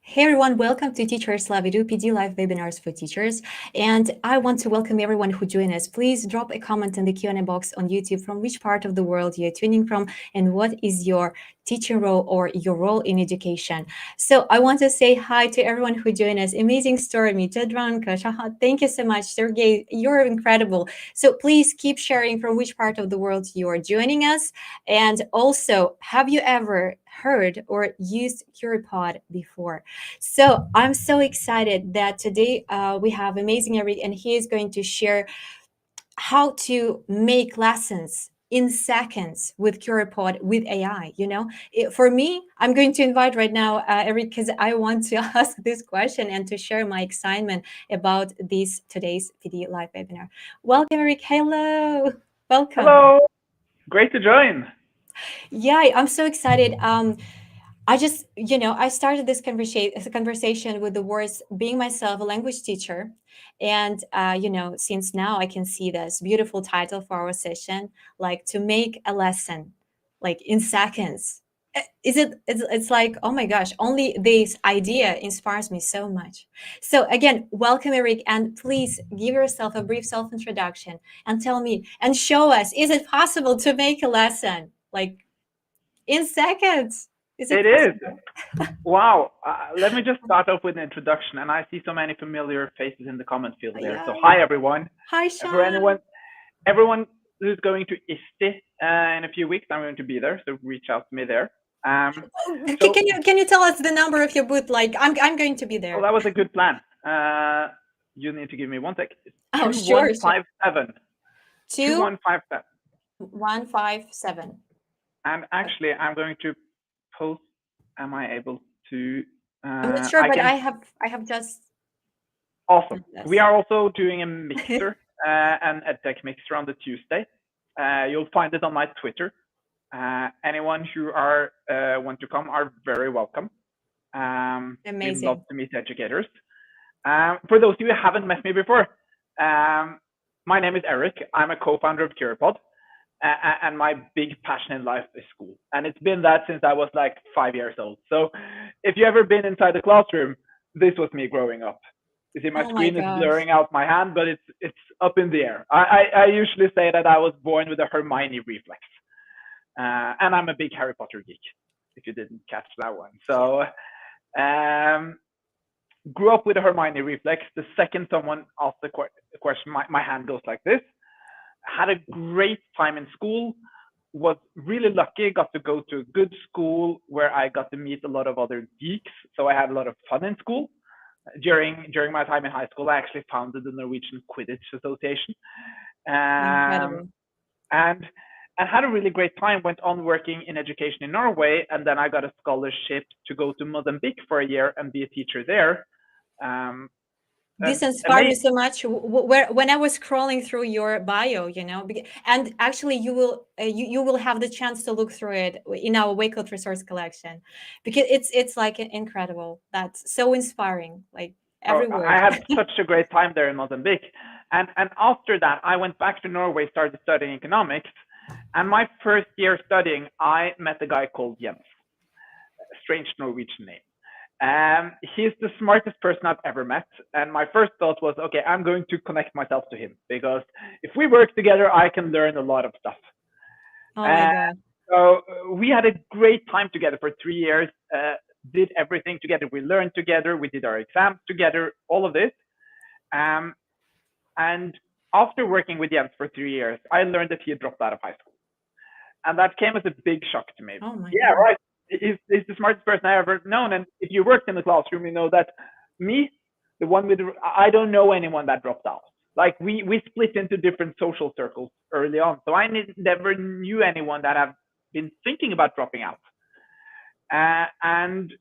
Hey everyone, welcome to Teachers Love Edu PD Live webinars for teachers. And I want to welcome everyone who joined us. Please drop a comment in the Q&A box on YouTube from which part of the world you're tuning from and what is your teaching role or your role in education. So I want to say hi to everyone who joined us. Amazing story, me, Jadranka, Shahat. Thank you so much, Sergey. You're incredible. So please keep sharing from which part of the world you are joining us. And also, have you ever heard or used Curipod before? So I'm so excited that today we have amazing Eirik, and he is going to share how to make lessons in seconds with Curipod with AI. For me, I'm going to invite right now Eirik because I want to ask this question and to share my excitement about this today's PD live webinar. Welcome, Eirik. Hello. Welcome. Hello. Great to join. Yeah, I'm so excited. I started this conversation with the words being myself a language teacher. And, since now I can see this beautiful title for our session, like to make a lesson, like in seconds. It's like, oh my gosh, only this idea inspires me so much. So again, welcome, Eirik, and please give yourself a brief self-introduction and tell me and show us, is it possible to make a lesson like in seconds? Is it It is. possible? Wow. Let me just start off with an introduction. And I see so many familiar faces in the comment field there. So, Yeah. hi, everyone. Hi, For Sean. everyone who's going to ISTI in a few weeks, I'm going to be there. So, reach out to me there. So, Can you tell us the number of your booth? Like, I'm going to be well, there. that was a good plan. You need to give me one sec. Oh, sure, sure. 2157. Two 2157. 157. And actually, I'm going to post. Am I able to? I'm not sure, I but can. I have just Awesome. done this. We are also doing a mixer, an edtech mixer on the Tuesday. You'll find it on my Twitter. Anyone who want to come are very welcome. We'd love Amazing. to meet educators. For those of you who haven't met me before, my name is Eirik. I'm a co-founder of Curipod, and my big passion in life is school. And it's been that since I was like 5 years old. So if you ever been inside the classroom, this was me growing up. You see, my Oh my screen is gosh. blurring out my hand, but it's up in the air. I usually say that I was born with a Hermione reflex, and I'm a big Harry Potter geek. If you didn't catch that one, Yeah. so um, grew up with a Hermione reflex. The second someone asks the question, my hand goes like this. Had a great time in school. Was really lucky. Got to go to a good school where I got to meet a lot of other geeks. So I had a lot of fun in school during my time in high school. I actually founded the Norwegian Quidditch Association, um, Incredible. and and had a really great time. Went on working in education in Norway, and then I got a scholarship to go to Mozambique for a year and be a teacher there. Um, This inspired me amazing. so much. Where when I was scrolling through your bio, and actually you will have the chance to look through it in our Wakefield resource collection, because it's like incredible. That's so inspiring. Like Oh, every I word. had such a great time there in Mozambique, and after that, I went back to Norway, started studying economics, and my first year studying, I met a guy called Jens, a strange Norwegian name. He's the smartest person I've ever met. And my first thought was, okay, I'm going to connect myself to him because if we work together, I can learn a lot of stuff. Oh my Uh, God. so we had a great time together for 3 years, did everything together. We learned together. We did our exams together, all of this. Um, and after working with Jens for 3 years, I learned that he had dropped out of high school. And that came as a big shock to me. Oh my Yeah, God. right. He's the smartest person I ever known. And if you worked in the classroom, you know that me, the one with, I don't know anyone that dropped out. Like we split into different social circles early on. So I never knew anyone that have been thinking about dropping out. And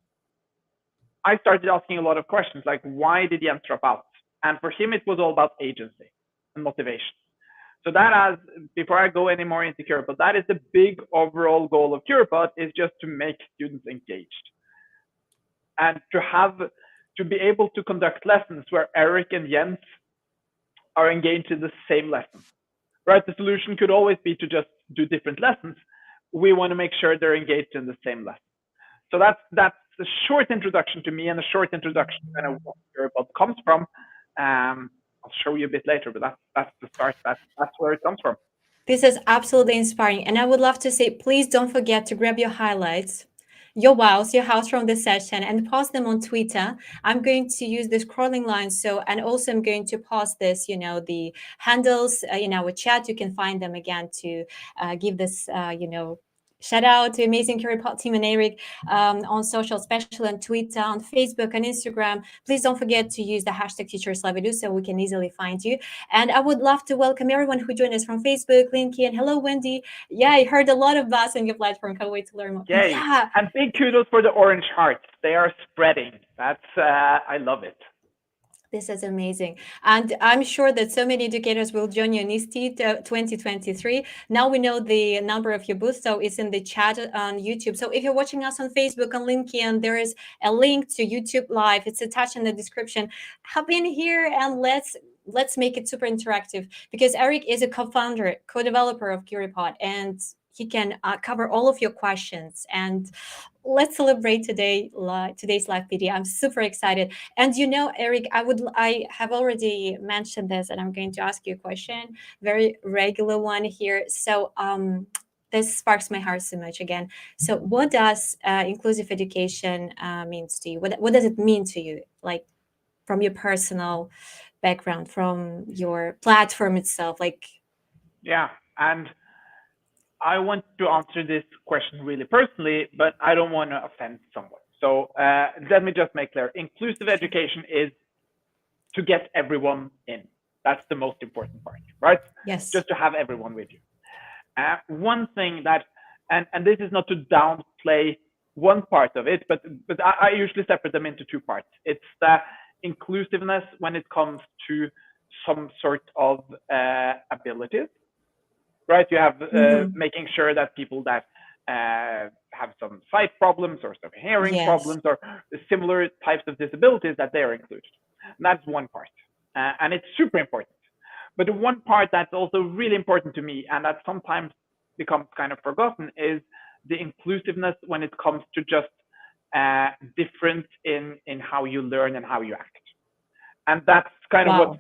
I started asking a lot of questions like, why did Jens drop out? And for him, it was all about agency and motivation. So that as before I go any more into Curipod, that is the big overall goal of Curipod is just to make students engaged and to be able to conduct lessons where Eirik and Jens are engaged in the same lesson. Right? The solution could always be to just do different lessons. We want to make sure they're engaged in the same lesson. So that's a short introduction to me and a short introduction to kind of what Curipod comes from. I'll show you a bit later, but that's the start. That's where it comes from. This is absolutely inspiring. And I would love to say, please don't forget to grab your highlights, your wows, your house from this session, and post them on Twitter. I'm going to use the scrolling line. So, and also I'm going to post this, the handles in our chat. You can find them again to give this, shout out to amazing Curipod team and Eirik on social, especially on Twitter, on Facebook, and Instagram. Please don't forget to use the hashtag #TeachersLiveEdu so we can easily find you. And I would love to welcome everyone who joined us from Facebook, LinkedIn. Hello, Wendy. Yeah, I heard a lot of buzz on your platform. Can't wait to learn more. Yay. Yeah. And big kudos for the orange hearts. They are spreading. That's I love it. This is amazing. And I'm sure that so many educators will join you in CEST 2023. Now we know the number of your booths, so it's in the chat on YouTube. So if you're watching us on Facebook, on LinkedIn, there is a link to YouTube Live. It's attached in the description. Hop in here and let's make it super interactive, because Eirik is a co-founder, co-developer of Curipod, and he can cover all of your questions. And let's celebrate today's live video. I'm super excited. And Eirik, I have already mentioned this, and I'm going to ask you a question, very regular one here. So this sparks my heart so much again. So what does inclusive education means to you? What does it mean to you, like from your personal background, from your platform itself? Yeah, and I want to answer this question really personally, but I don't want to offend someone. So let me just make clear. Inclusive education is to get everyone in. That's the most important part, right? Yes. Just to have everyone with you. One thing that, and this is not to downplay one part of it, but I usually separate them into two parts. It's the inclusiveness when it comes to some sort of abilities. Right, you have making sure that people that have some sight problems or some hearing problems or similar types of disabilities, that they are included. And that's one part, and it's super important. But the one part that's also really important to me, and that sometimes becomes kind of forgotten, is the inclusiveness when it comes to just difference in how you learn and how you act. And that's kind of what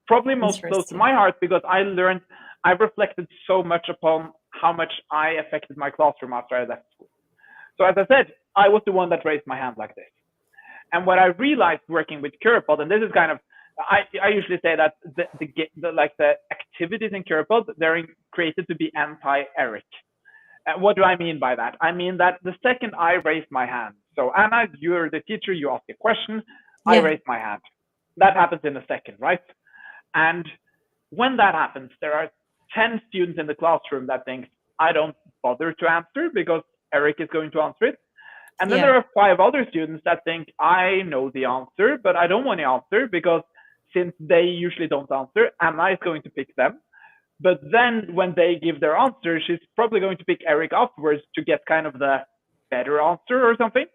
probably most close to my heart, because I reflected so much upon how much I affected my classroom after I left school. So as I said, I was the one that raised my hand like this. And what I realized working with Curipod, and this is kind of, I usually say that the activities in Curipod, they're created to be anti-Eirik. What do I mean by that? I mean that the second I raised my hand, so Anna, you're the teacher, you ask a question, I raise my hand. That happens in a second, right? And when that happens, there are 10 students in the classroom that think, I don't bother to answer because Eirik is going to answer it. And then there are 5 other students that think, I know the answer, but I don't want to answer because since they usually don't answer, Anna is going to pick them. But then when they give their answer, she's probably going to pick Eirik afterwards to get kind of the better answer or something.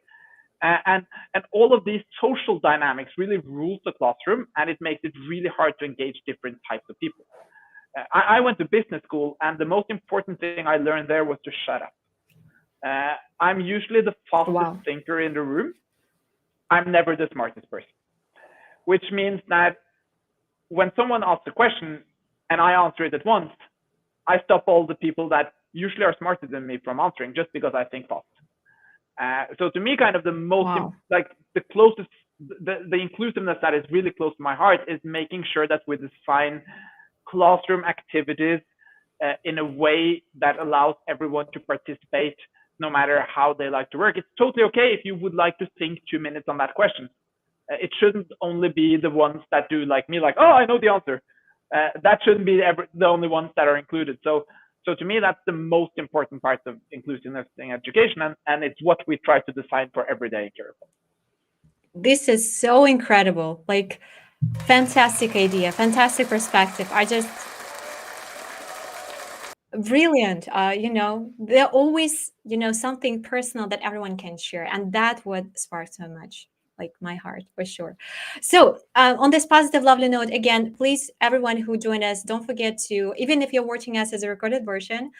And all of these social dynamics really rules the classroom, and it makes it really hard to engage different types of people. I went to business school, and the most important thing I learned there was to shut up. I'm usually the fastest thinker in the room. I'm never the smartest person, which means that when someone asks a question and I answer it at once, I stop all the people that usually are smarter than me from answering just because I think fast. So to me, kind of the most, the closest, the inclusiveness that is really close to my heart is making sure that we design classroom activities in a way that allows everyone to participate no matter how they like to work. It's totally okay if you would like to think 2 minutes on that question. It shouldn't only be the ones that do like me, like, oh, I know the answer. That shouldn't be the only ones that are included. So to me, that's the most important part of inclusiveness in education, and it's what we try to design for every day in Curipod. This is so incredible. Like, fantastic idea, fantastic perspective. Brilliant. There always, something personal that everyone can share, and that's what sparks so much. like my heart for sure. So on this positive, lovely note, again, please, everyone who joined us, don't forget to, even if you're watching us as a recorded version,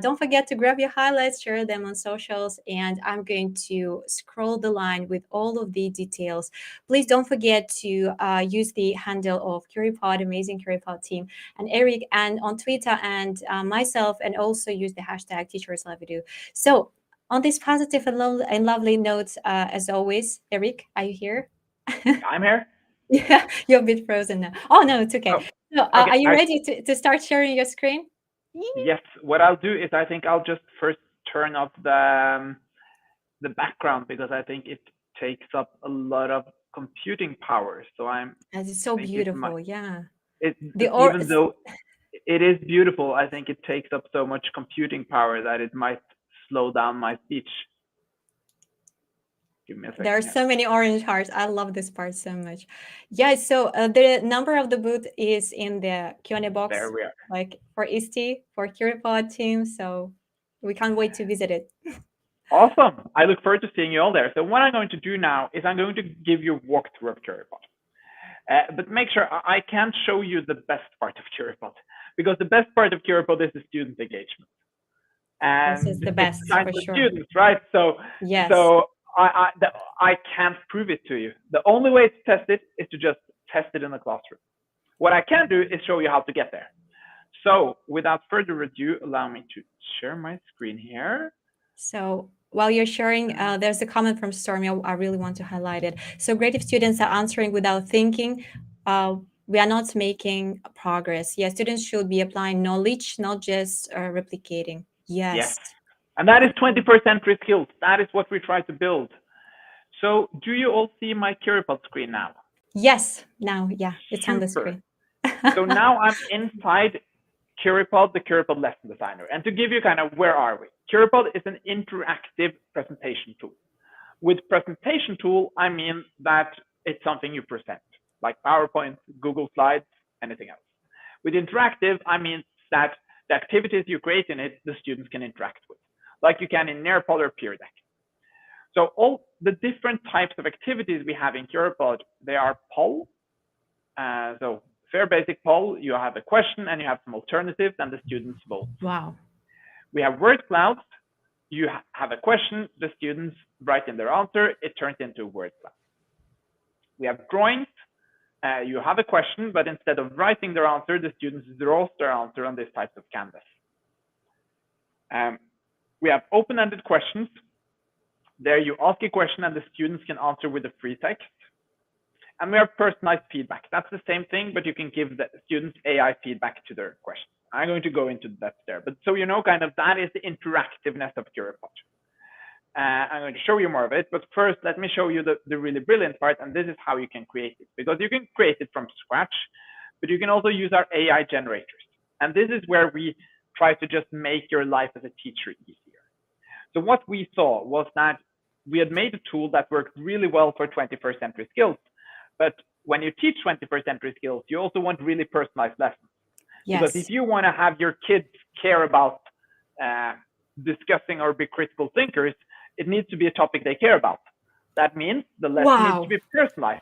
don't forget to grab your highlights, share them on socials, and I'm going to scroll the line with all of the details. Please don't forget to use the handle of Curipod, amazing Curipod team, and Eric, and on Twitter, and myself, and also use the hashtag Teachers Love Video. So on this positive and lovely notes, as always, Eric, are you here? I'm here. Yeah, you're a bit frozen now. Oh no, it's okay. Oh, So, okay. are you ready to start sharing your screen? Yes. What I'll do is I think I'll just first turn off the background because I think it takes up a lot of computing power. So As it's so think it might beautiful, yeah. it The or even though it is beautiful, I think it takes up so much computing power that it might slow down my speech. Give me a there are second here. so many orange hearts. I love this part so much. Yeah, so the number of the booth is in the Q&A There box, we are. like for ISTE, for Curipod team. So we can't wait to visit it. Awesome. I look forward to seeing you all there. So what I'm going to do now is I'm going to give you a walkthrough of Curipod. But make sure I can't show you the best part of Curipod because the best part of Curipod is the student engagement. This is And the it's best designed for for sure. students, right? So Yes. so I can't prove it to you. The only way to test it is to just test it in the classroom. What I can do is show you how to get there. So without further ado, allow me to share my screen here. So while you're sharing, there's a comment from Stormy. I really want to highlight it. So great if students are answering without thinking. We are not making progress. Yeah, students should be applying knowledge, not just replicating. Yes. Yes. And that is 21st century skills. That is what we try to build. So do you all see my Curipod screen now? Yes. Now, yeah, it's on the Super. screen. So now I'm inside Curipod, the Curipod lesson designer. And to give you kind of where are we? Curipod is an interactive presentation tool. With presentation tool, I mean that it's something you present, like PowerPoint, Google Slides, anything else. With interactive, I mean that the activities you create in it, the students can interact with, like you can in Nearpod or Peer Deck. So all the different types of activities we have in Curipod, they are poll. So fair basic poll, you have a question and you have some alternatives and the students vote. Wow. We have word clouds. You have a question, the students write in their answer, it turns into a word cloud. We have drawings. You have a question, but instead of writing their answer, the students draw their answer on this type of canvas. We have open-ended questions. There you ask a question and the students can answer with a free text. And we have personalized feedback. That's the same thing, but you can give the students AI feedback to their questions. I'm going to go into that there. But so you know, kind of that is the interactiveness of Curipod. I'm going to show you more of it, but first let me show you the really brilliant part, and this is how you can create it. Because you can create it from scratch, but you can also use our AI generators. And this is where we try to just make your life as a teacher easier. So what we saw was that we had made a tool that worked really well for 21st century skills. But when you teach 21st century skills, you also want really personalized lessons. Yes. Because if you want to have your kids care about discussing or be critical thinkers, it needs to be a topic they care about. That means the lesson needs to be personalized,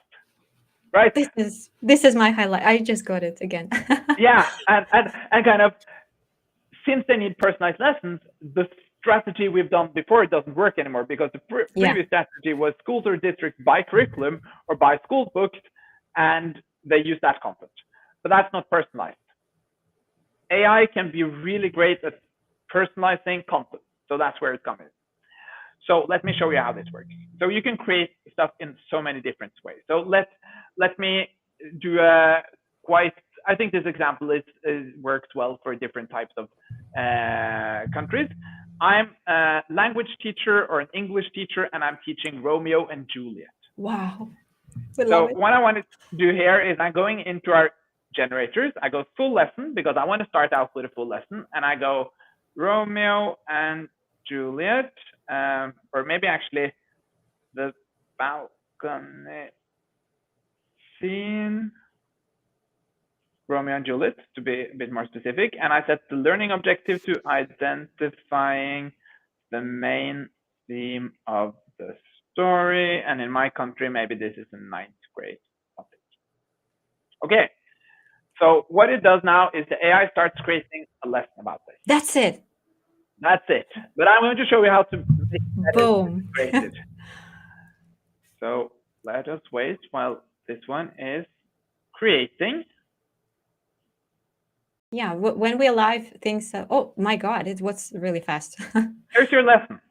right? This is my highlight. I just got it again. Yeah, and kind of since they need personalized lessons, the strategy we've done before doesn't work anymore because the previous strategy was schools or districts buy curriculum or buy school books and they use that content. But that's not personalized. AI can be really great at personalizing content. So that's where it's coming. So let me show you how this works. So you can create stuff in so many different ways. So let me do a quite, I think this example works well for different types of countries. I'm a language teacher or an English teacher, and I'm teaching Romeo and Juliet. Wow. So what I want to do here is I'm going into our generators. I go full lesson because I want to start out with a full lesson, and I go Romeo and Juliet, or maybe actually the balcony scene, Romeo and Juliet, to be a bit more specific. And I set the learning objective to identifying the main theme of the story, and in my country, maybe this is a ninth grade topic. Okay, so what it does now is the AI starts creating a lesson about this. That's it. That's it. But I'm going to show you how to make that Boom. created. So let us wait while this one is creating. Yeah, when we're live, things. Oh my God, it was really fast. Here's your lesson.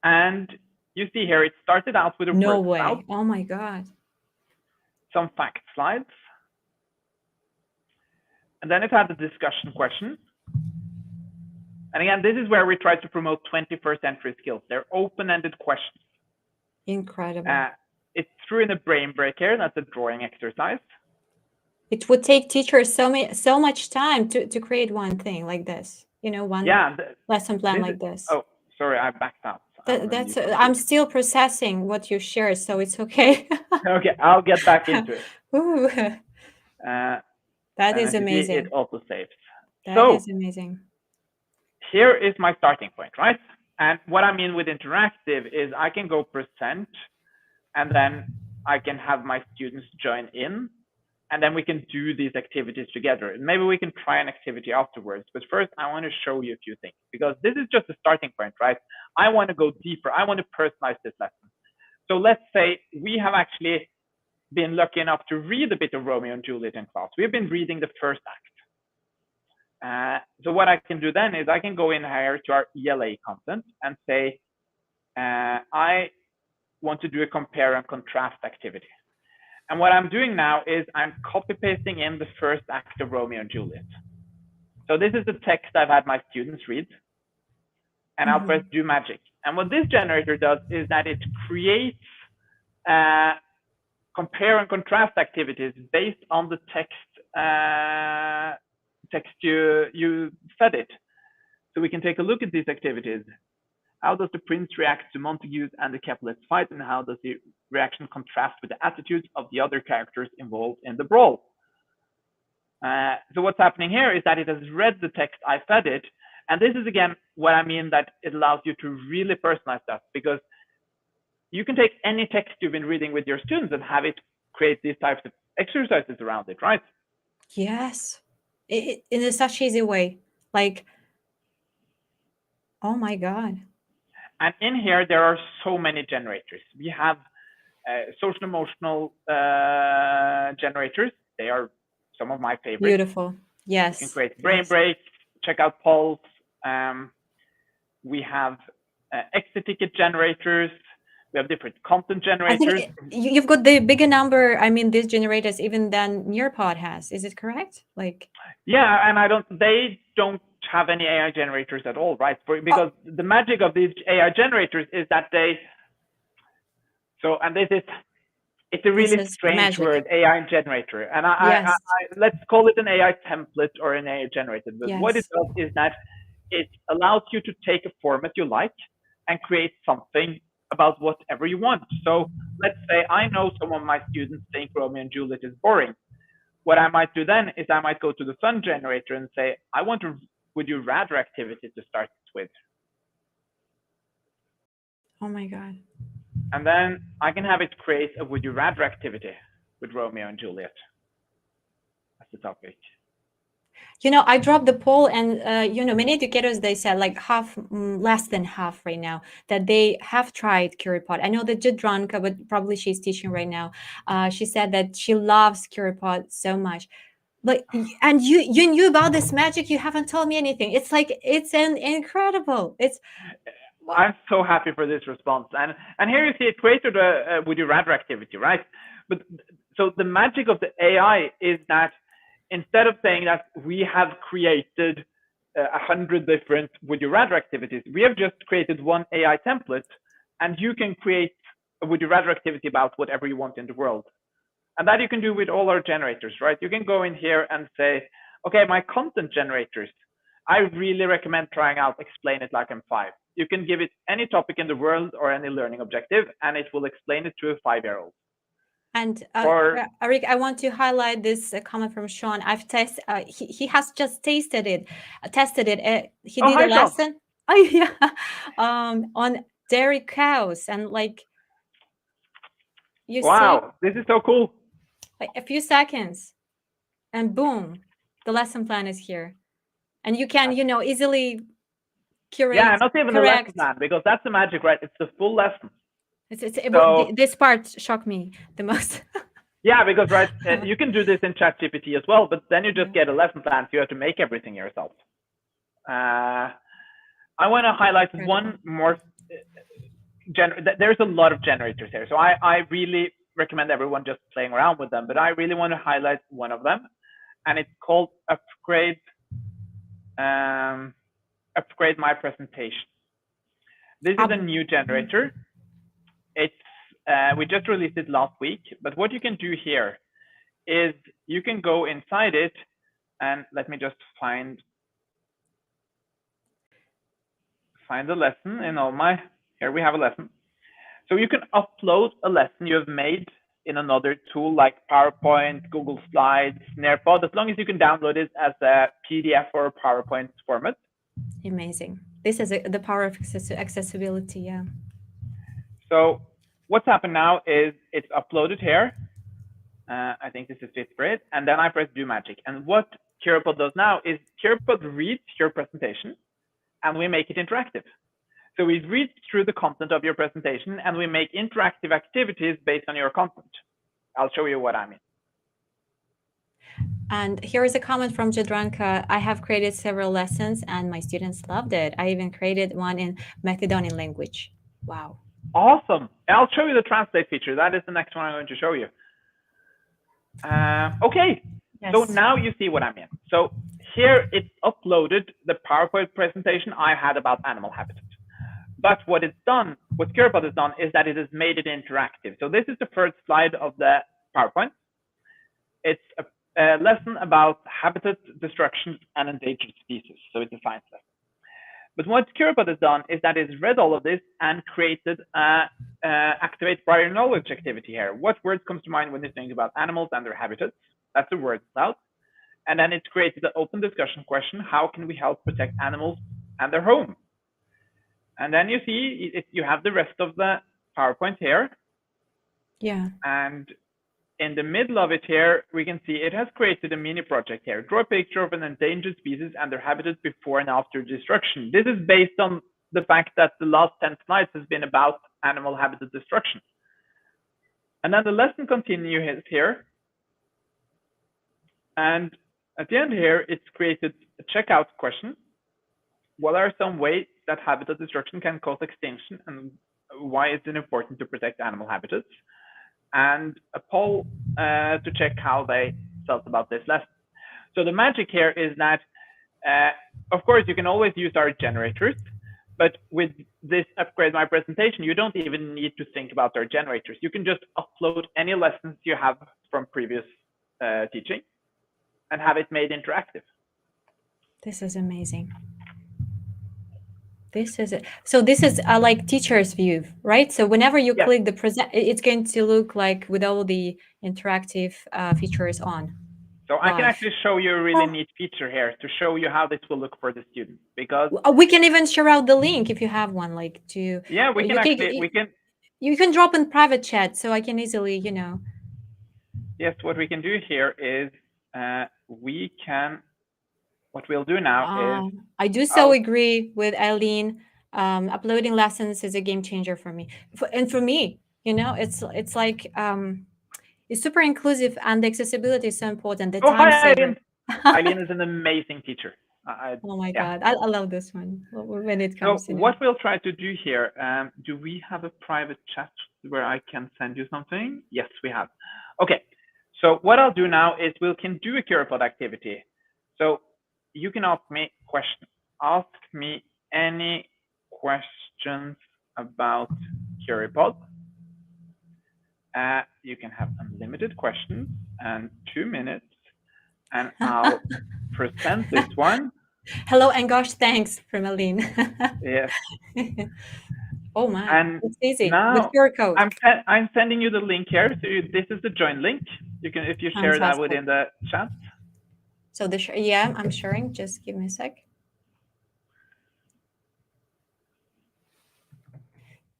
And you see here, it started out with a No word way. cloud, Oh my God. some fact slides, and then it had the discussion question. And again, this is where we try to promote 21st century skills. They're open-ended questions. Incredible. It threw in a brain break here. That's a drawing exercise. It would take teachers so much time to create one thing like this. You know, one lesson plan like this. Oh, sorry, I backed out. I'm still processing what you shared, so it's okay. Okay, I'll get back into it. Ooh. That is as you see, amazing. it also saves. That is amazing. Here is my starting point, right? And what I mean with interactive is I can go present, and then I can have my students join in, and then we can do these activities together. And maybe we can try an activity afterwards. But first, I want to show you a few things, because this is just a starting point, right? I want to go deeper. I want to personalize this lesson. So let's say we have actually been lucky enough to read a bit of Romeo and Juliet in class. We've been reading the first act. So what I can do then is I can go in here to our ELA content and say, I want to do a compare and contrast activity. And what I'm doing now is I'm copy pasting in the first act of Romeo and Juliet. So this is the text I've had my students read, and I'll press do magic. And what this generator does is that it creates compare and contrast activities based on the text you fed it. So we can take a look at these activities. How does the prince react to Montague's and the Capulets fight, and how does the reaction contrast with the attitudes of the other characters involved in the brawl? So what's happening here is that it has read the text I fed it, and this is again what I mean that it allows you to really personalize that, because you can take any text you've been reading with your students and have it create these types of exercises around it, right? Yes, in a such easy way. Like, oh my God. And in here, there are so many generators. We have social emotional generators. They are some of my favorites. Beautiful. Yes. You can create brain breaks, check out polls. We have exit ticket generators. We have different content generators. I think you've got the bigger number. I mean, these generators even than Nearpod has. Is it correct? Like, yeah, and they don't have any AI generators at all, right? Because the magic of these AI generators is that it's a really strange word, AI generator. And let's call it an AI template or an AI generator. But what it does is that it allows you to take a format you like and create something about whatever you want. So let's say I know some of my students think Romeo and Juliet is boring. What I might do then is I might go to the fun generator and say, I want a would you rather activity to start with. Oh my God. And then I can have it create a would you rather activity with Romeo and Juliet as the topic. You know, I dropped the poll, and many educators, they said like less than half right now, that they have tried Curipod. I know that Jadranka, but probably she's teaching right now. She said that she loves Curipod so much. But and you knew about this magic. You haven't told me anything. It's like it's incredible. I'm so happy for this response. And here you see it created a would you rather activity, right? But so the magic of the AI is that instead of saying that we have created 100 different would you rather activities, we have just created one AI template, and you can create a would you rather activity about whatever you want in the world. And that you can do with all our generators, right? You can go in here and say, okay, my content generators, I really recommend trying out Explain It Like I'm 5. You can give it any topic in the world or any learning objective, and it will explain it to a 5-year-old. And Eirik, I want to highlight this comment from Sean. I've tested. He has just tested it. He did a lesson. Oh yeah, on dairy cows, and like, you see, Wow, this is so cool. like a few seconds, and boom, the lesson plan is here, and you can, easily Yeah, curate, not even the lesson correct. plan, because that's the magic, right? It's the full lesson. Well, this part shocked me the most. Yeah, because right, you can do this in ChatGPT as well, but then you just Yeah. get a lesson plan, so you have to make everything yourself. I want to highlight Incredible. one more. There's a lot of generators here, so I really recommend everyone just playing around with them. But I really want to highlight one of them, and it's called upgrade. Upgrade my presentation. This is a new generator. It's we just released it last week, but what you can do here is you can go inside it, and let me just find the lesson in all my. Here we have a lesson. So you can upload a lesson you have made in another tool like PowerPoint, Google Slides, Nearpod, as long as you can download it as a PDF or PowerPoint format. Amazing. This is the power of accessibility. Yeah. So what's happened now is it's uploaded here. I think this is 5th grade, and then I press do magic. And what Curipod does now is Curipod reads your presentation, and we make it interactive. So we read through the content of your presentation, and we make interactive activities based on your content. I'll show you what I mean. And here is a comment from Jadranka. I have created several lessons and my students loved it. I even created one in Macedonian language. Wow. Awesome. I'll show you the translate feature. That is the next one I'm going to show you. Okay. Yes. So now you see what I mean. So here it's uploaded the PowerPoint presentation I had about animal habitat. But what Curipod has done is that it has made it interactive. So this is the first slide of the PowerPoint. It's a lesson about habitat destruction and endangered species. So it's a science lesson. But what Curipod has done is that it's read all of this and created activate prior knowledge activity here. What words comes to mind when you think about animals and their habitats? That's the word cloud. And then it's created an open discussion question. How can we help protect animals and their home? And then you see you have the rest of the PowerPoint here. Yeah. And in the middle of it here, we can see it has created a mini project here. Draw a picture of an endangered species and their habitat before and after destruction. This is based on the fact that the last 10 slides has been about animal habitat destruction. And then the lesson continues here. And at the end here, it's created a checkout question. What are some ways that habitat destruction can cause extinction, and why is it important to protect animal habitats? And a poll to check how they felt about this lesson. So the magic here is that, of course, you can always use our generators, but with this upgrade my presentation, you don't even need to think about our generators. You can just upload any lessons you have from previous teaching and have it made interactive. This is amazing. This is it. So this is like teacher's view, right? So whenever you click the present, it's going to look like with all the interactive features on. So I can actually show you a really neat feature here to show you how this will look for the student, because we can even share out the link if you have one, like to. Yeah, we can actually You can drop in private chat, so I can easily, Yes, what we can do here is we can. What we'll do now is. I do so agree with Eileen. Uploading lessons is a game changer for me, and for me, it's like it's super inclusive, and the accessibility is so important. The time saver. Eileen is an amazing teacher. Oh my God, I love this one when it comes. So what we'll try to do here, do we have a private chat where I can send you something? Yes, we have. Okay, so what I'll do now is we can do a Curipod activity. So you can ask me questions. Ask me any questions about Curipod. You can have unlimited questions and 2 minutes, and I'll present this one. Hello, and gosh, thanks from Aline. Yes. Oh my, and it's easy now with QR code. I'm sending you the link here. So this is the join link. You can, if you share that within the chat. So yeah, I'm sharing. Just give me a sec.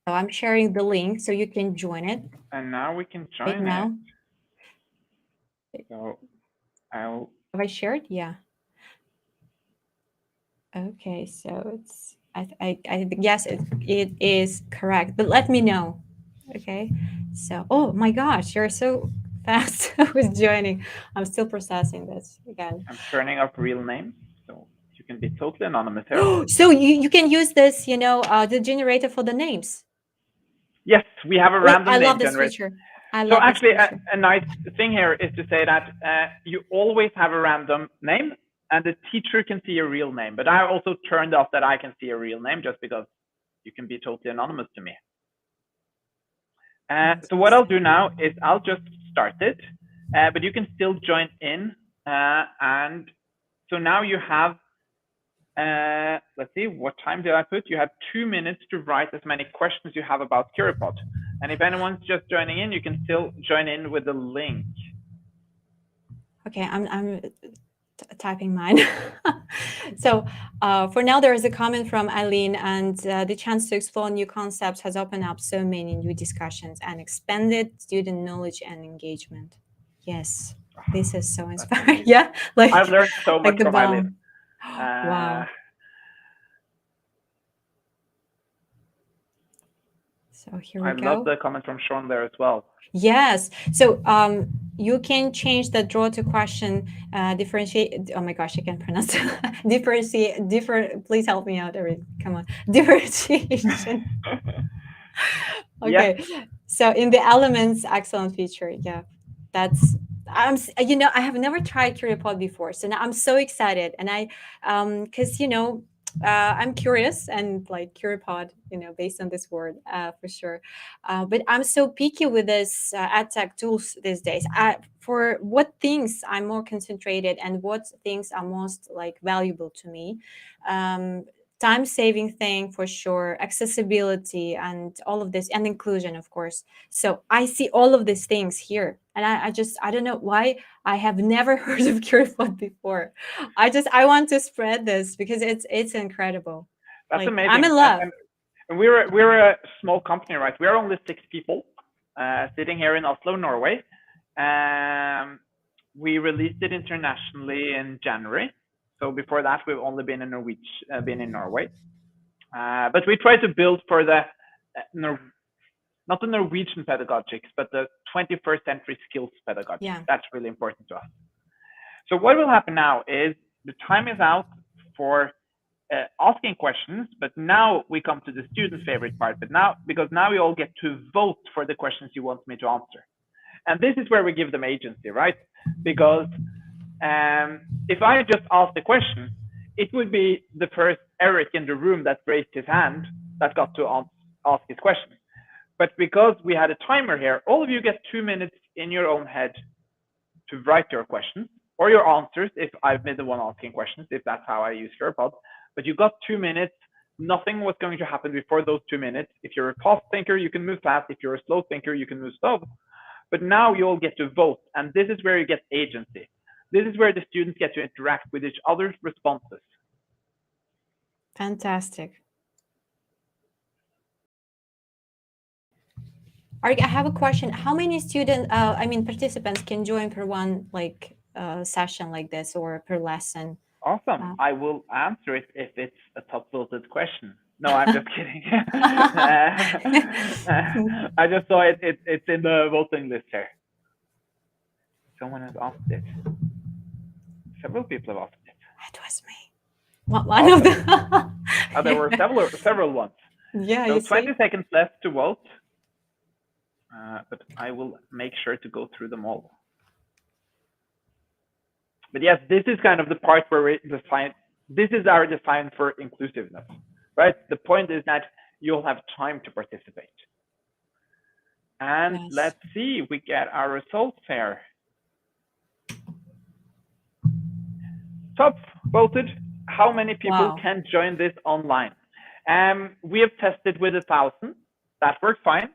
So I'm sharing the link so you can join it And now we can right join now. it. So I'll. Have I shared? Yeah. Okay, so it's I guess it is correct, but let me know. Okay, so oh my gosh, you're so fast with joining. I'm still processing this again. I'm turning off real names, so you can be totally anonymous here. So you can use this, the generator for the names. Yes, we have a Wait, random I name love this generator. feature. I So love this actually, feature. a nice thing here is to say that you always have a random name, and the teacher can see a real name. But I also turned off that I can see a real name just because you can be totally anonymous to me. So what I'll do now is I'll just start it, but you can still join in. And so now you have, let's see, what time did I put? You have 2 minutes to write as many questions you have about Curipod. And if anyone's just joining in, you can still join in with the link. Okay, I'm typing mine. So for now, there is a comment from Eileen, and the chance to explore new concepts has opened up so many new discussions and expanded student knowledge and engagement. Yes, this is so inspiring. Yeah, like I've learned so much like the from Eileen. bomb. Wow. So here we I go. love the comment from Sean there as well. Yes. So you can change the draw to question, differentiate. Oh my gosh, I can't pronounce it. Differentiate. Please help me out, Eric. Come on. Differentiation. Okay. Yes. So in the elements, excellent feature. Yeah, that's. I have never tried Curipod before, so now I'm so excited, and because I'm curious and like Curipod, based on this word, for sure. But I'm so picky with this edtech tools these days. For what things I'm more concentrated and what things are most like valuable to me. Time saving thing for sure, accessibility and all of this, and inclusion, of course. So I see all of these things here, and I don't know why I have never heard of Curipod before. I want to spread this because it's incredible. That's Like amazing. I'm in love. And we're a small company, right? We're only 6 people sitting here in Oslo, Norway. We released it internationally in January. So before that, we've only been in Norway. But we try to build for the not the Norwegian pedagogics, but the 21st century skills pedagogics. Yeah. That's really important to us. So what will happen now is the time is out for asking questions, but now we come to the student's favorite part. But because now you all get to vote for the questions you want me to answer. And this is where we give them agency, right? Because if I just ask the question, it would be the first Eric in the room that raised his hand that got to ask his question. But because we had a timer here, all of you get 2 minutes in your own head to write your questions or your answers if I've been the one asking questions, if that's how I use Curipod. But you got 2 minutes. Nothing was going to happen before those 2 minutes. If you're a fast thinker, you can move fast. If you're a slow thinker, you can move slow. But now you all get to vote, and this is where you get agency. This is where the students get to interact with each other's responses. Fantastic. Arik, I have a question. How many participants can join per one session like this or per lesson? Awesome. I will answer it if it's a top voted question. No, I'm just kidding. I just saw it's in the voting list here. Someone has asked it. Several people have asked it. It was me. One of them. There were several ones. Yeah. So 20 seconds left to vote. But I will make sure to go through them all. But yes, this is kind of the part where we define, this is our design for inclusiveness, right? The point is that you'll have time to participate. And yes, let's see, we get our results here. Top voted, how many people can join this online? We have tested with 1,000, that worked fine.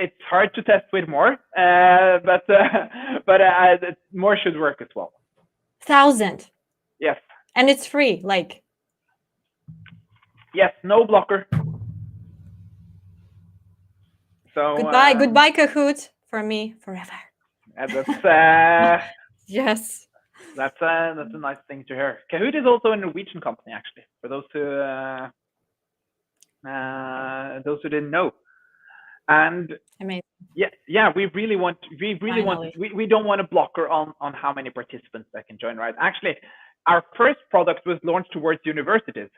It's hard to test with more, but more should work as well. 1,000. Yes. And it's free, like. Yes, no blocker. So Goodbye, Kahoot, for me forever. that's Yes. that's a nice thing to hear. Kahoot is also a Norwegian company, actually. For those who didn't know. And Amazing. yeah, we don't want a blocker on how many participants that can join, right? Actually, our first product was launched towards universities.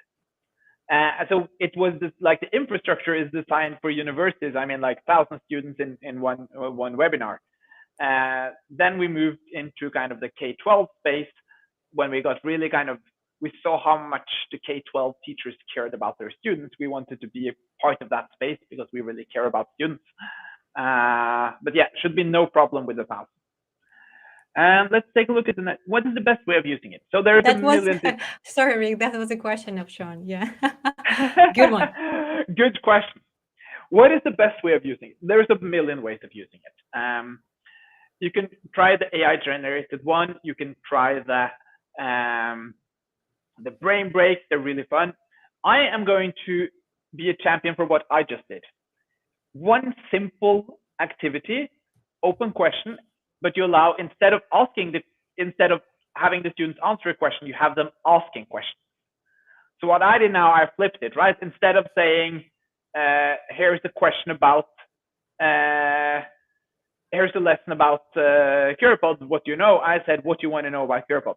So it was like the infrastructure is designed for universities. I mean, like 1,000 students in one webinar. Then we moved into kind of the K-12 space when we got really we saw how much the K-12 teachers cared about their students. We wanted to be a part of that space because we really care about students. But yeah, should be no problem with the 1,000. And let's take a look at the next. What is the best way of using it? So there's a million. Sorry, Rick, that was a question of Sean. Yeah. Good one. Good question. What is the best way of using it? There's a million ways of using it. You can try the AI generated one. You can try the brain breaks. They're really fun. I am going to be a champion for what I just did. One simple activity, open question, but you allow instead of having the students answer a question, you have them asking questions. So what I did now, I flipped it, right? Instead of saying, here's the question about, here's the lesson about Curipod, what do you know? I said, what do you want to know about Curipod?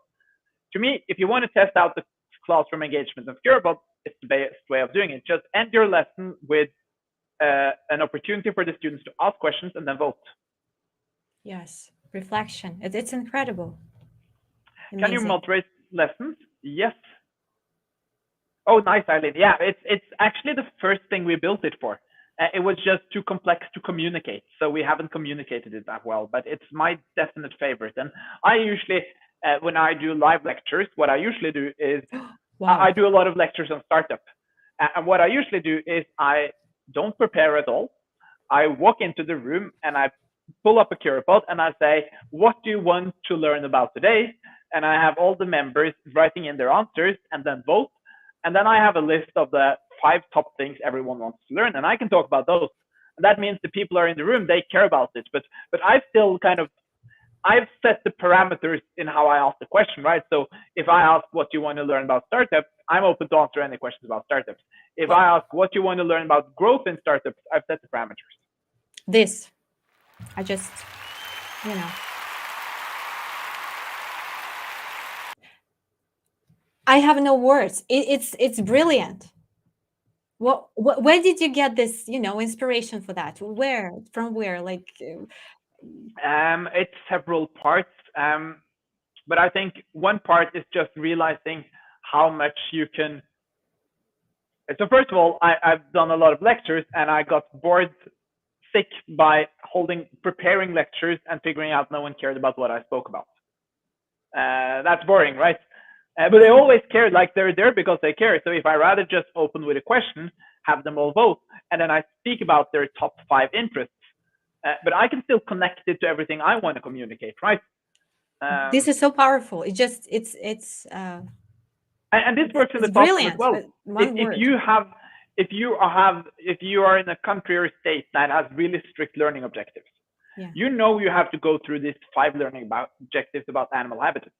To me, if you want to test out the classroom engagement of Curipod, it's the best way of doing it. Just end your lesson with an opportunity for the students to ask questions and then vote. Yes, reflection. It's incredible. Amazing. Can you moderate lessons? Yes. Oh, nice, Eileen. Yeah, it's actually the first thing we built it for. It was just too complex to communicate, so we haven't communicated it that well. But it's my definite favorite. And I usually, when I do live lectures, what I usually do is wow. I do a lot of lectures on startup. And what I usually do is I don't prepare at all. I walk into the room and I pull up a Curipod and I say, what do you want to learn about today? And I have all the members writing in their answers and then vote. And then I have a list of the 5 top things everyone wants to learn, and I can talk about those. And that means the people are in the room, they care about it. But I've still I've set the parameters in how I ask the question, right? So if I ask what you want to learn about startups, I'm open to answer any questions about startups. If I ask what you want to learn about growth in startups, I've set the parameters. This, I just, you know. I have no words. It's brilliant. Where did you get this, inspiration for that? From where? Like, it's several parts. But I think one part is just realizing how much you can. So first of all, I've done a lot of lectures, and I got bored sick by preparing lectures and figuring out no one cared about what I spoke about. That's boring, right? But they always care, like they're there because they care. So if I rather just open with a question, have them all vote, and then I speak about their top 5 interests, but I can still connect it to everything I want to communicate, right? This is so powerful. And this works in the classroom as well. If you are in a country or state that has really strict learning objectives, you have to go through these 5 learning objectives about animal habitats.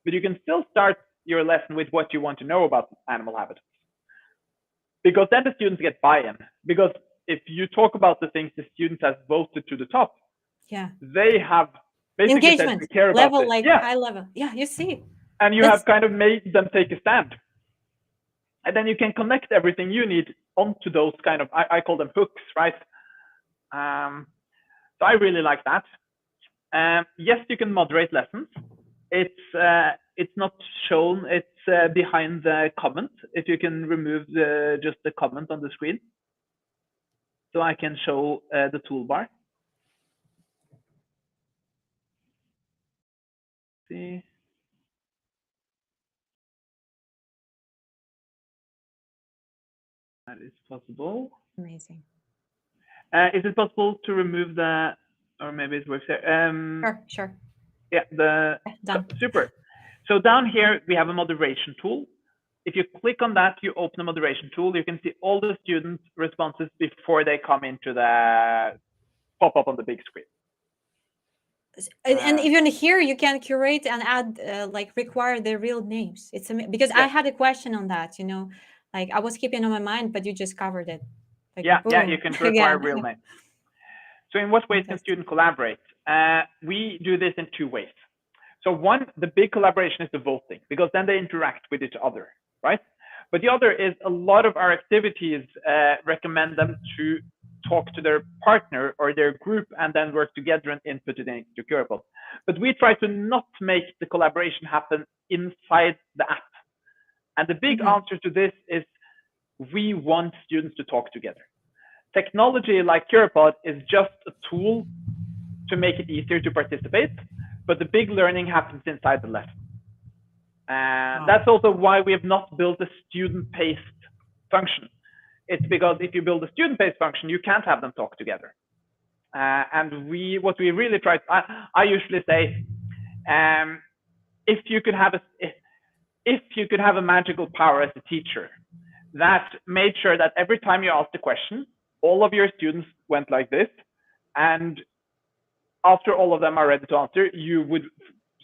But you can still start your lesson with what you want to know about animal habitats. Because then the students get buy-in. Because if you talk about the things the students have voted to the top, they have basically engagement said they care level, about it. High level. Yeah, you see. And you have kind of made them take a stand. And then you can connect everything you need onto those kind of, I call them hooks, right? So I really like that. Yes, you can moderate lessons. It's not shown. It's behind the comment. If you can remove just the comment on the screen, so I can show the toolbar. See, that is possible. Amazing. Is it possible to remove or maybe it works there? Sure. Yeah, done. Super. So down here we have a moderation tool. if you click on that, you open the moderation tool. You can see all the student responses before they come into the pop up on the big screen. And even here you can curate and add like require their real names. It's because I had a question on that, like I was keeping on my mind, but you just covered it. Like, yeah, boom, you can require again. real names. So in what ways can students collaborate? We do this in two ways. So one, the big collaboration is the voting, because then they interact with each other, right? But the other is a lot of our activities recommend them to talk to their partner or their group and then work together and input it into Curipod. But we try to not make the collaboration happen inside the app. And the big answer to this is we want students to talk together. Technology like Curipod is just a tool to make it easier to participate, but the big learning happens inside the lesson. That's also why we have not built a student-paced function. It's because if you build a student-paced function, you can't have them talk together. And what we really try, I usually say, if you could have a magical power as a teacher that made sure that every time you asked a question, all of your students went like this, and after all of them are ready to answer, you would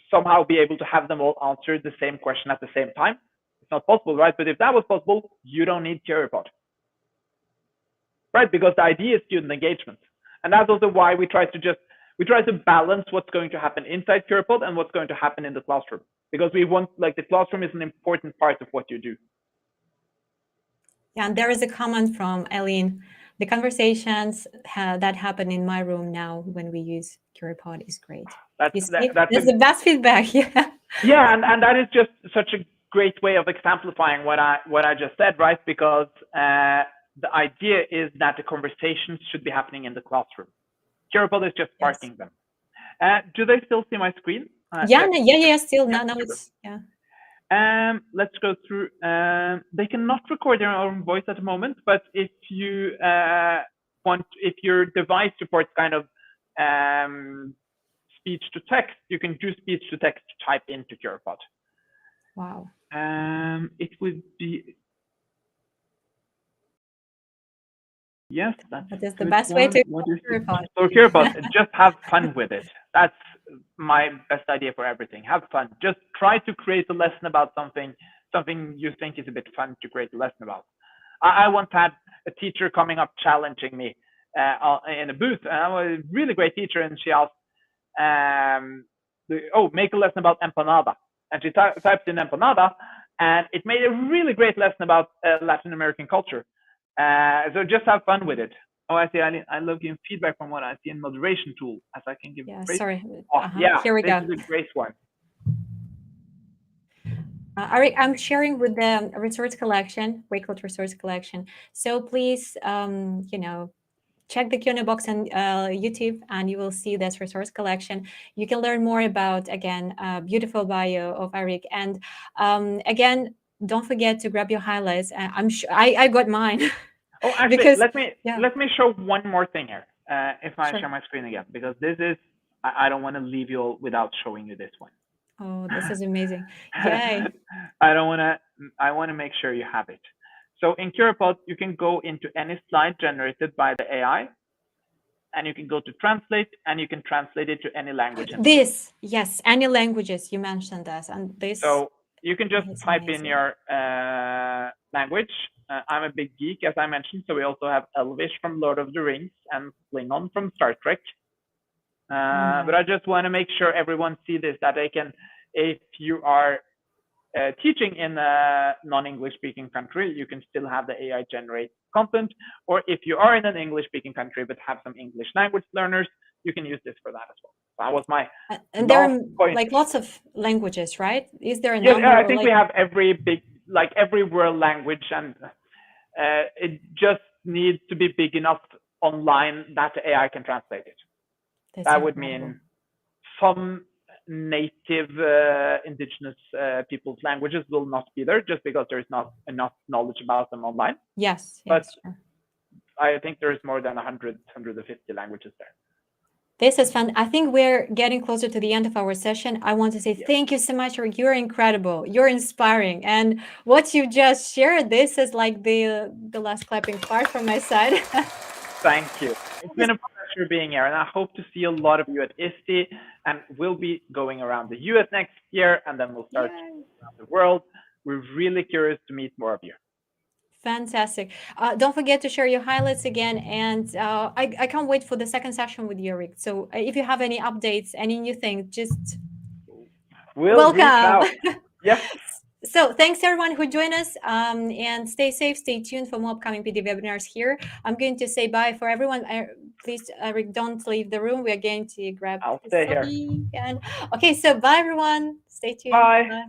somehow be able to have them all answer the same question at the same time. It's not possible, right? But if that was possible, you don't need Curipod, right? Because the idea is student engagement. And that's also why we try to balance what's going to happen inside Curipod and what's going to happen in the classroom. Because we want, like, the classroom is an important part of what you do. Yeah, and there is a comment from Eileen. The conversations that happen in my room now when we use Curipod is great. That's the best feedback. Yeah. Yeah, and that is just such a great way of exemplifying what I just said, right? Because the idea is that the conversations should be happening in the classroom. Curipod is just sparking them. Do they still see my screen? Yeah. Still, now it's let's go through. They cannot record their own voice at the moment, but if you if your device supports kind of speech to text, you can do speech to text to type into Curipod. Wow. It would be. Yes, that's the best way to Curipod. So Curipod, just have fun with it. That's my best idea for everything. Have fun. Just try to create a lesson about something you think is a bit fun to create a lesson about. I once had a teacher coming up challenging me in a booth, and I was a really great teacher, and she asked, make a lesson about empanada. And she typed in empanada, and it made a really great lesson about Latin American culture. So just have fun with it. Oh, I see. I love giving feedback from what I see in moderation tool, as I can give. Yeah, sorry. Here we go. This is a great one. Eirik, I'm sharing with the resource collection, Wakelet resource collection. So please, check the Q&A box on YouTube, and you will see this resource collection. You can learn more about, again, beautiful bio of Eirik. And again, don't forget to grab your highlights. I'm sure I got mine. Oh, actually, because, let me show one more thing here. If I share my screen again, because this is, I don't want to leave you all without showing you this one. Oh, this is amazing! Yay! I want to make sure you have it. So in Curipod, you can go into any slide generated by the AI, and you can go to translate, and you can translate it to any language. Yes, any languages, you mentioned this, and this. So you can just type in your language. I'm a big geek, as I mentioned, so we also have Elvish from Lord of the Rings and Klingon from Star Trek. But I just want to make sure everyone see this, that they can, if you are teaching in a non-English speaking country, you can still have the AI generate content. Or if you are in an English speaking country but have some English language learners, you can use this for that as well. That was my and there are point. Like lots of languages, right? Is there a number? Yeah, I think we have every world language, and it just needs to be big enough online that the AI can translate it. That would mean some native indigenous people's languages will not be there, just because there is not enough knowledge about them online. Yes, but sure. I think there is more than 150 languages there. This is fun. I think we're getting closer to the end of our session. I want to say thank you so much, Eric. You're incredible. You're inspiring. And what you just shared, this is like the last clapping part from my side. Thank you. It's been a pleasure being here, and I hope to see a lot of you at ISTE, and we'll be going around the US next year, and then we'll start around the world. We're really curious to meet more of you. Fantastic. Don't forget to share your highlights again. And I can't wait for the second session with you, Eric. So if you have any updates, any new thing, just We'll reach welcome. out. Yes. So thanks everyone who joined us, and stay safe, stay tuned for more upcoming PD webinars here. I'm going to say bye for everyone. Please, Eric, don't leave the room. We are going to grab I'll stay here. and okay, so bye everyone. Stay tuned. Bye. Bye.